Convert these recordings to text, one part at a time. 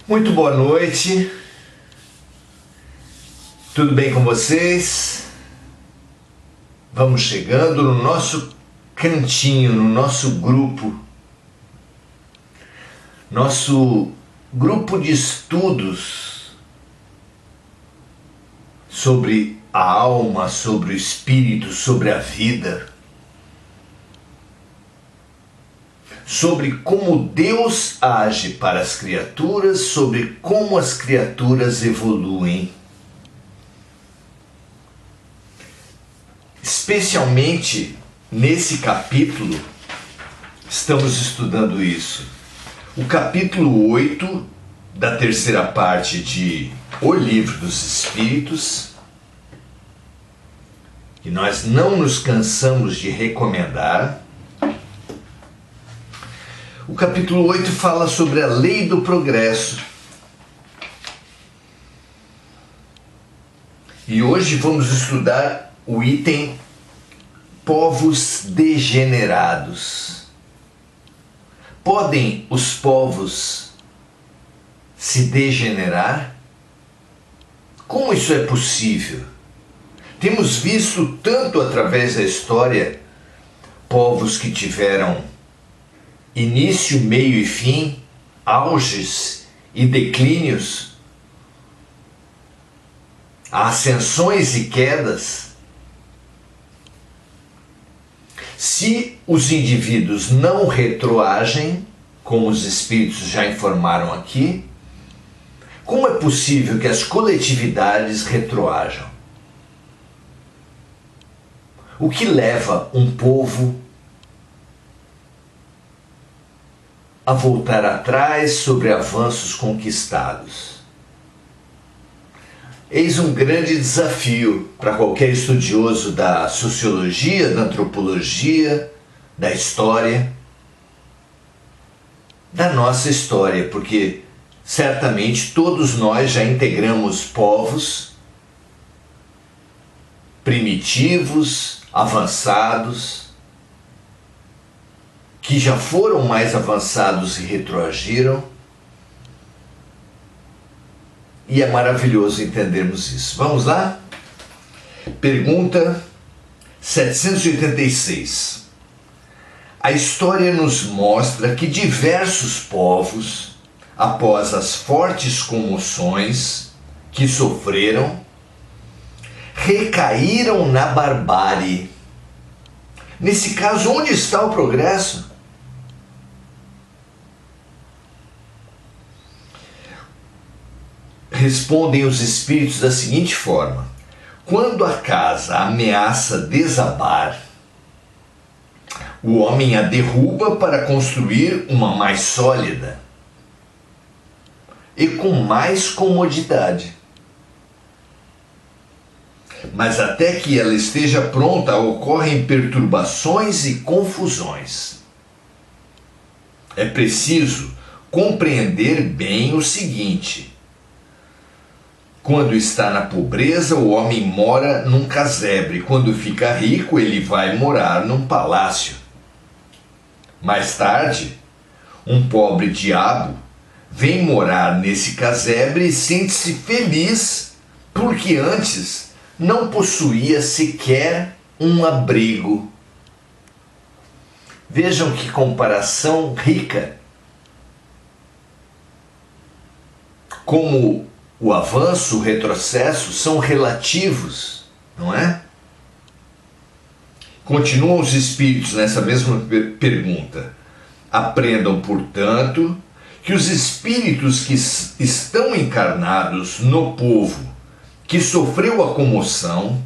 Muito boa noite, tudo bem com vocês? Vamos chegando no nosso cantinho, no nosso grupo de estudos sobre a alma, sobre o espírito, sobre a vida, sobre como Deus age para as criaturas, sobre como as criaturas evoluem. Especialmente nesse capítulo, estamos estudando isso. O capítulo 8 da terceira parte de O Livro dos Espíritos, que nós não nos cansamos de recomendar. O capítulo 8 fala sobre a lei do progresso. E hoje vamos estudar o item povos degenerados. Podem os povos se degenerar? Como isso é possível? Temos visto tanto através da história povos que tiveram início, meio e fim, auges e declínios, ascensões e quedas. Se os indivíduos não retroagem, como os espíritos já informaram aqui, como é possível que as coletividades retroajam? O que leva um povo a voltar atrás sobre avanços conquistados? Eis um grande desafio para qualquer estudioso da sociologia, da antropologia, da história, da nossa história, porque certamente todos nós já integramos povos primitivos, avançados, que já foram mais avançados e retroagiram. E é maravilhoso entendermos isso. Vamos lá? Pergunta 786. A história nos mostra que diversos povos, após as fortes comoções que sofreram, recaíram na barbárie. Nesse caso, onde está o progresso? Respondem os espíritos da seguinte forma: quando a casa ameaça desabar, o homem a derruba para construir uma mais sólida e com mais comodidade. Mas até que ela esteja pronta, ocorrem perturbações e confusões. É preciso compreender bem o seguinte: quando está na pobreza, o homem mora num casebre. Quando fica rico, ele vai morar num palácio. Mais tarde, um pobre diabo vem morar nesse casebre e sente-se feliz porque antes não possuía sequer um abrigo. Vejam que comparação rica. Como o avanço, o retrocesso são relativos, não é? Continuam os espíritos nessa mesma pergunta. Aprendam, portanto, que os espíritos que estão encarnados no povo que sofreu a comoção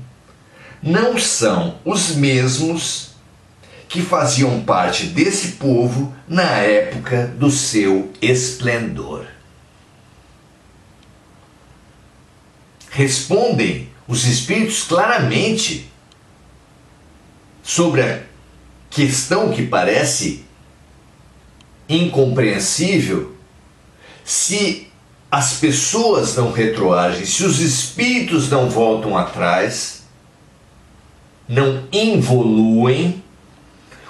não são os mesmos que faziam parte desse povo na época do seu esplendor. Respondem os espíritos claramente sobre a questão que parece incompreensível. Se as pessoas não retroagem, se os espíritos não voltam atrás, não involuem,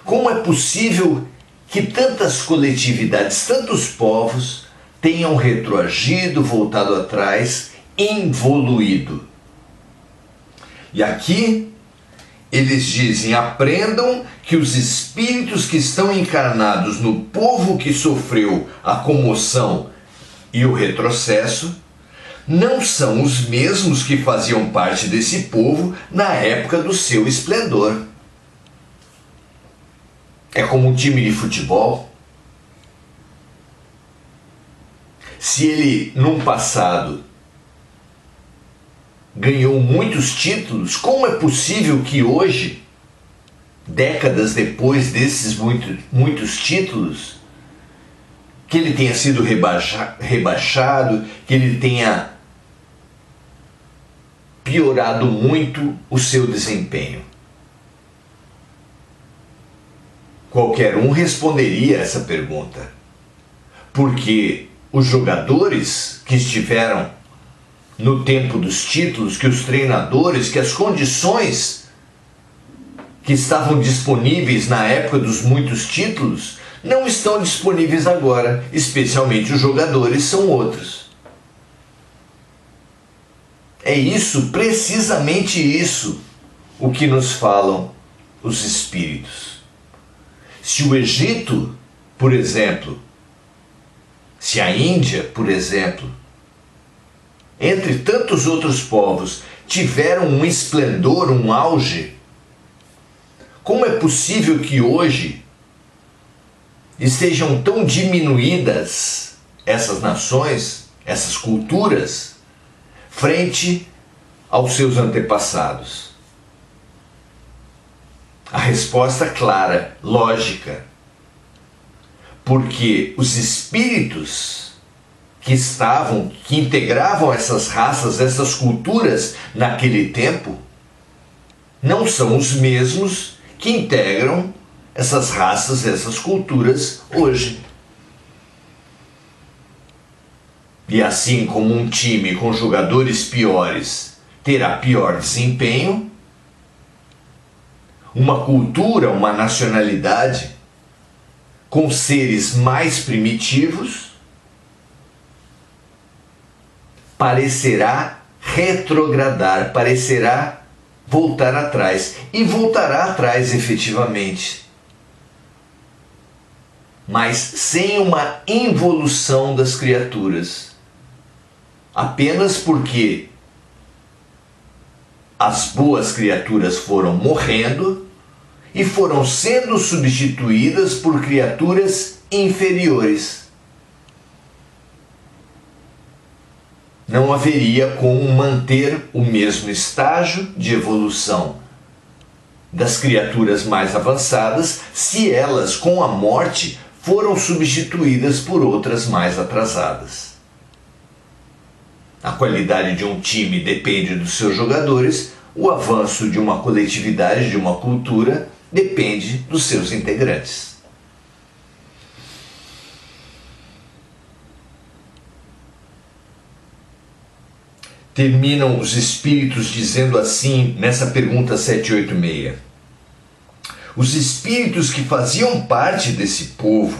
como é possível que tantas coletividades, tantos povos, tenham retroagido, voltado atrás, involuído. E aqui eles dizem: aprendam que os espíritos que estão encarnados no povo que sofreu a comoção e o retrocesso não são os mesmos que faziam parte desse povo na época do seu esplendor. É como um time de futebol. Se ele, num passado, ganhou muitos títulos, como é possível que hoje, décadas depois desses muitos títulos, que ele tenha sido rebaixado, que ele tenha piorado muito o seu desempenho? Qualquer um responderia essa pergunta, porque os jogadores que estiveram no tempo dos títulos, que os treinadores, que as condições que estavam disponíveis na época dos muitos títulos não estão disponíveis agora, especialmente os jogadores são outros. É isso, precisamente isso, o que nos falam os espíritos. Se o Egito, por exemplo, se a Índia, por exemplo, entre tantos outros povos, tiveram um esplendor, um auge, como é possível que hoje estejam tão diminuídas essas nações, essas culturas, frente aos seus antepassados? A resposta clara, lógica. Porque os espíritos que integravam essas raças, essas culturas naquele tempo, não são os mesmos que integram essas raças, essas culturas hoje. E assim como um time com jogadores piores terá pior desempenho, uma cultura, uma nacionalidade com seres mais primitivos parecerá retrogradar, parecerá voltar atrás, e voltará atrás efetivamente, mas sem uma involução das criaturas, apenas porque as boas criaturas foram morrendo e foram sendo substituídas por criaturas inferiores. Não haveria como manter o mesmo estágio de evolução das criaturas mais avançadas se elas, com a morte, foram substituídas por outras mais atrasadas. A qualidade de um time depende dos seus jogadores, o avanço de uma coletividade, de uma cultura, depende dos seus integrantes. Terminam os espíritos dizendo assim nessa pergunta 786. Os espíritos que faziam parte desse povo,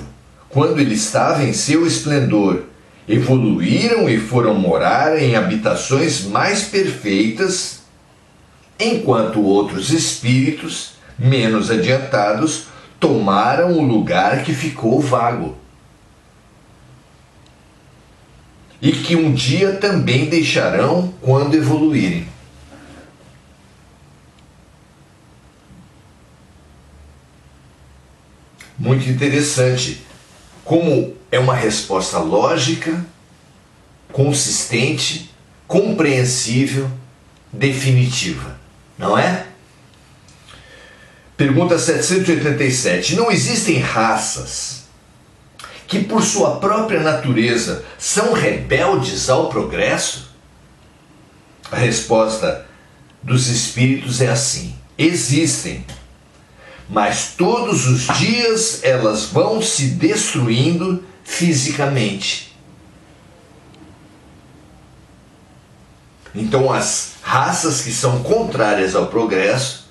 quando ele estava em seu esplendor, evoluíram e foram morar em habitações mais perfeitas, enquanto outros espíritos, menos adiantados, tomaram o lugar que ficou vago, e que um dia também deixarão quando evoluírem. Muito interessante como é uma resposta lógica, consistente, compreensível, definitiva, não é? Pergunta 787. Não existem raças que por sua própria natureza são rebeldes ao progresso? A resposta dos espíritos é assim: existem, mas todos os dias elas vão se destruindo fisicamente. Então as raças que são contrárias ao progresso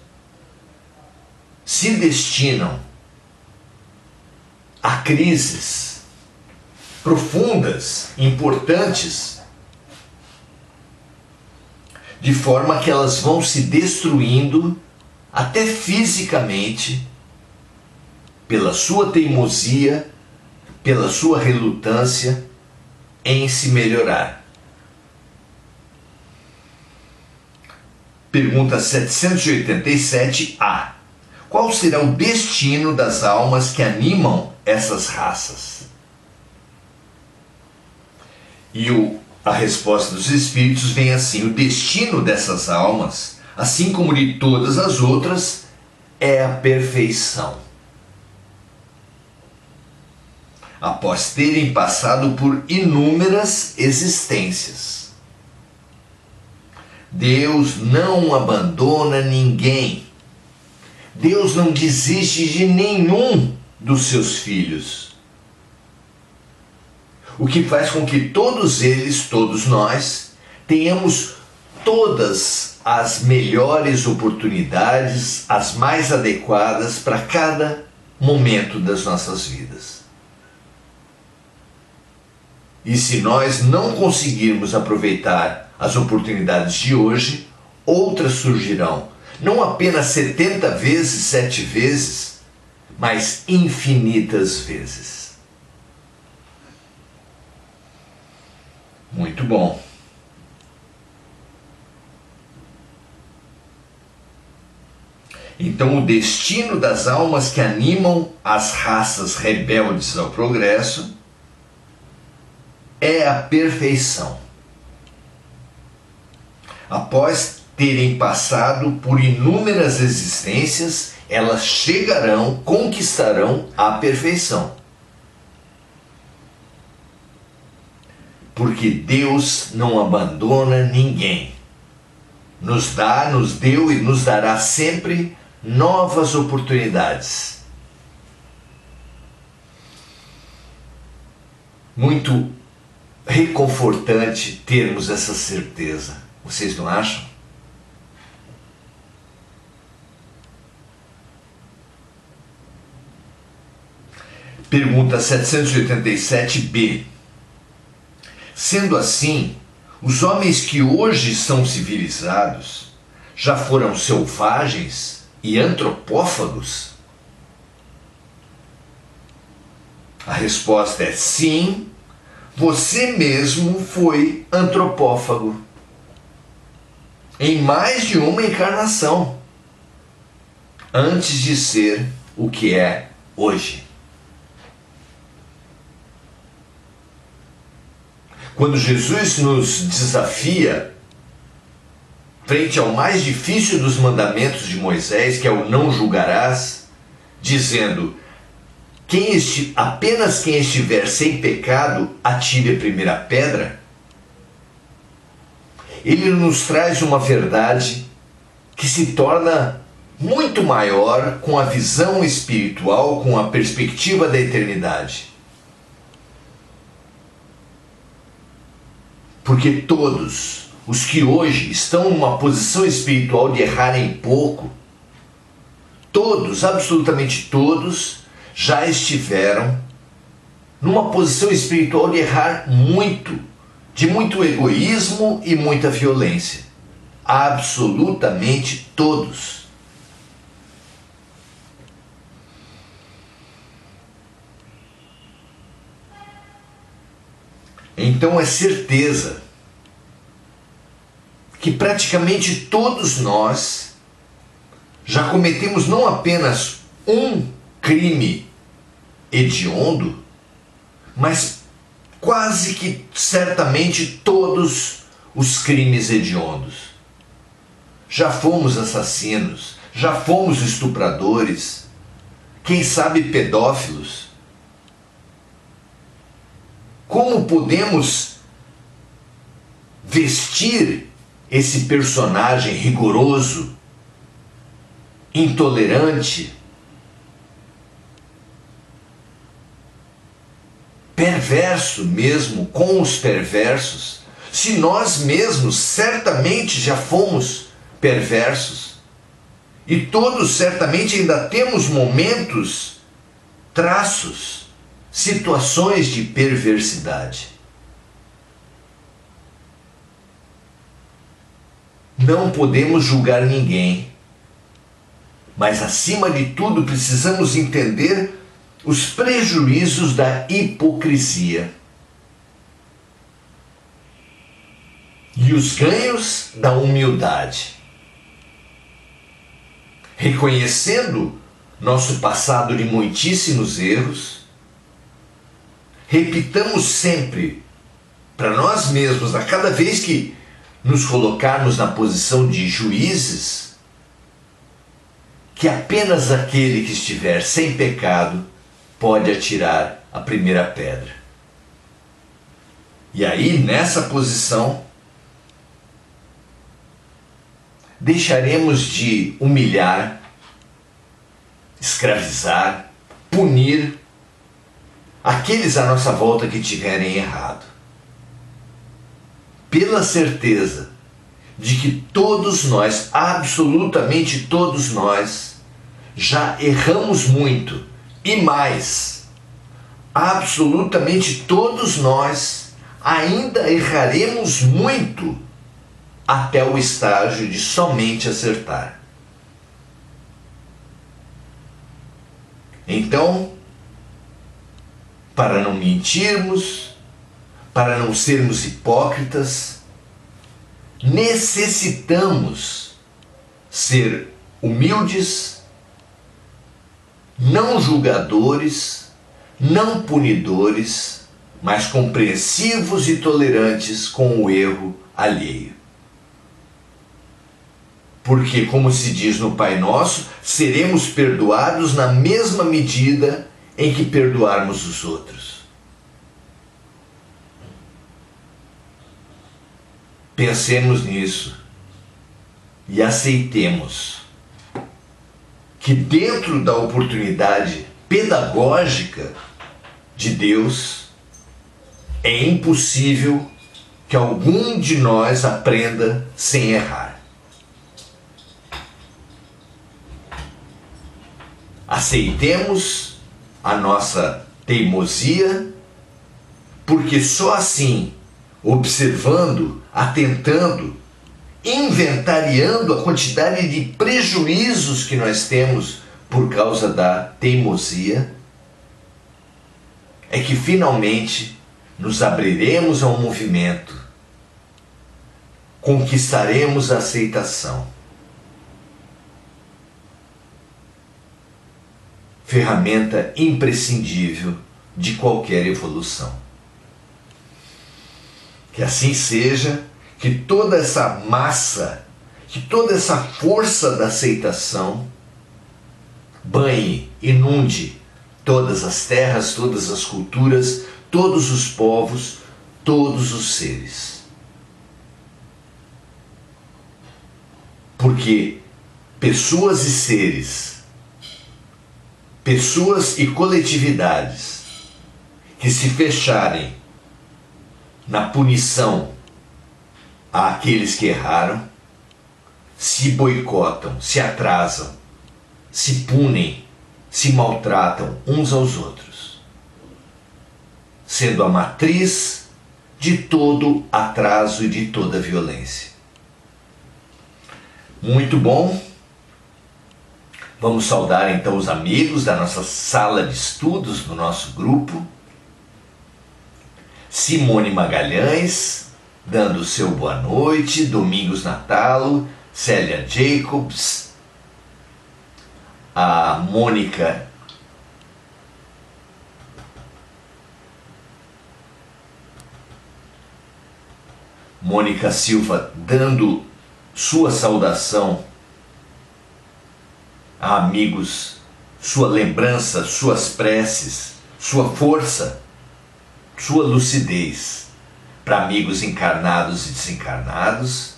se destinam a crises profundas, importantes, de forma que elas vão se destruindo até fisicamente pela sua teimosia, pela sua relutância em se melhorar. Pergunta 787A. Qual será o destino das almas que animam essas raças? E a resposta dos Espíritos vem assim: o destino dessas almas, assim como de todas as outras, é a perfeição. Após terem passado por inúmeras existências. Deus não abandona ninguém. Deus não desiste de nenhum dos seus filhos. O que faz com que todos eles, todos nós, tenhamos todas as melhores oportunidades, as mais adequadas para cada momento das nossas vidas. E se nós não conseguirmos aproveitar as oportunidades de hoje, outras surgirão, não apenas 70 vezes, 7 vezes, mas infinitas vezes. Muito bom. Então, o destino das almas que animam as raças rebeldes ao progresso é a perfeição. Após terem passado por inúmeras existências, elas chegarão, conquistarão a perfeição. Porque Deus não abandona ninguém. Nos deu e nos dará sempre novas oportunidades. Muito reconfortante termos essa certeza. Vocês não acham? Pergunta 787b. Sendo assim, os homens que hoje são civilizados já foram selvagens e antropófagos? A resposta é sim, você mesmo foi antropófago. Em mais de uma encarnação, antes de ser o que é hoje. Quando Jesus nos desafia frente ao mais difícil dos mandamentos de Moisés, que é o não julgarás, dizendo: apenas quem estiver sem pecado, atire a primeira pedra. Ele nos traz uma verdade que se torna muito maior com a visão espiritual, com a perspectiva da eternidade. Porque todos os que hoje estão numa posição espiritual de errarem pouco, todos, absolutamente todos, já estiveram numa posição espiritual de errar muito, de muito egoísmo e muita violência. Absolutamente todos. Então é certeza que praticamente todos nós já cometemos não apenas um crime hediondo, mas quase que certamente todos os crimes hediondos. Já fomos assassinos, já fomos estupradores, quem sabe pedófilos. Como podemos vestir esse personagem rigoroso, intolerante, perverso mesmo, com os perversos, se nós mesmos certamente já fomos perversos e todos certamente ainda temos momentos, traços situações de perversidade. Não podemos julgar ninguém, mas acima de tudo precisamos entender os prejuízos da hipocrisia e os ganhos da humildade. Reconhecendo nosso passado de muitíssimos erros, repitamos sempre para nós mesmos, a cada vez que nos colocarmos na posição de juízes, que apenas aquele que estiver sem pecado pode atirar a primeira pedra. E aí, nessa posição, deixaremos de humilhar, escravizar, punir aqueles à nossa volta que tiverem errado. Pela certeza de que todos nós, absolutamente todos nós, já erramos muito e mais, absolutamente todos nós ainda erraremos muito até o estágio de somente acertar. Então, para não mentirmos, para não sermos hipócritas, necessitamos ser humildes, não julgadores, não punidores, mas compreensivos e tolerantes com o erro alheio. Porque, como se diz no Pai Nosso, seremos perdoados na mesma medida em que perdoarmos os outros. Pensemos nisso e aceitemos que dentro da oportunidade pedagógica de Deus é impossível que algum de nós aprenda sem errar. Aceitemos a nossa teimosia, porque só assim, observando, atentando, inventariando a quantidade de prejuízos que nós temos por causa da teimosia, é que finalmente nos abriremos a um movimento, conquistaremos a aceitação. Ferramenta imprescindível de qualquer evolução. Que assim seja, que toda essa massa, que toda essa força da aceitação banhe, inunde todas as terras, todas as culturas, todos os povos, todos os seres. Porque pessoas e seres, pessoas e coletividades que se fecharem na punição àqueles que erraram, se boicotam, se atrasam, se punem, se maltratam uns aos outros, sendo a matriz de todo atraso e de toda violência. Muito bom. Vamos saudar então os amigos da nossa sala de estudos, do nosso grupo. Simone Magalhães, dando o seu boa noite. Domingos Natalo, Célia Jacobs, a Mônica Silva, dando sua saudação a amigos, sua lembrança, suas preces, sua força, sua lucidez para amigos encarnados e desencarnados,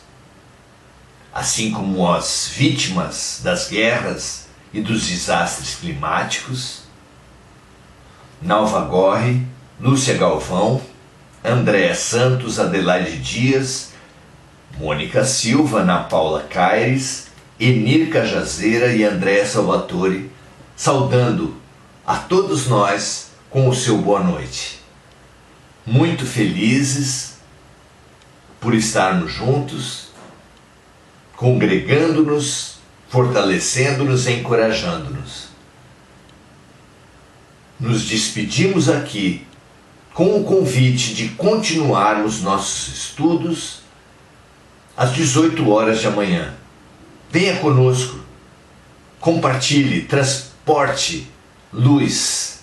assim como as vítimas das guerras e dos desastres climáticos, Nalva Gorri, Lúcia Galvão, Andréa Santos, Adelaide Dias, Mônica Silva, Ana Paula Caires, Enir Cajazeira e Andréa Salvatore, saudando a todos nós com o seu boa noite. Muito felizes por estarmos juntos, congregando-nos, fortalecendo-nos e encorajando-nos. Nos despedimos aqui com o convite de continuarmos nossos estudos às 18 horas de amanhã. Venha conosco, compartilhe, transporte luz,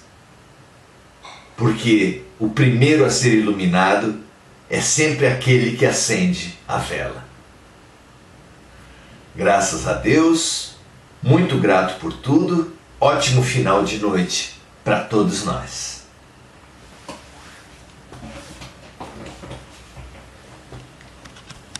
porque o primeiro a ser iluminado é sempre aquele que acende a vela. Graças a Deus, muito grato por tudo, ótimo final de noite para todos nós.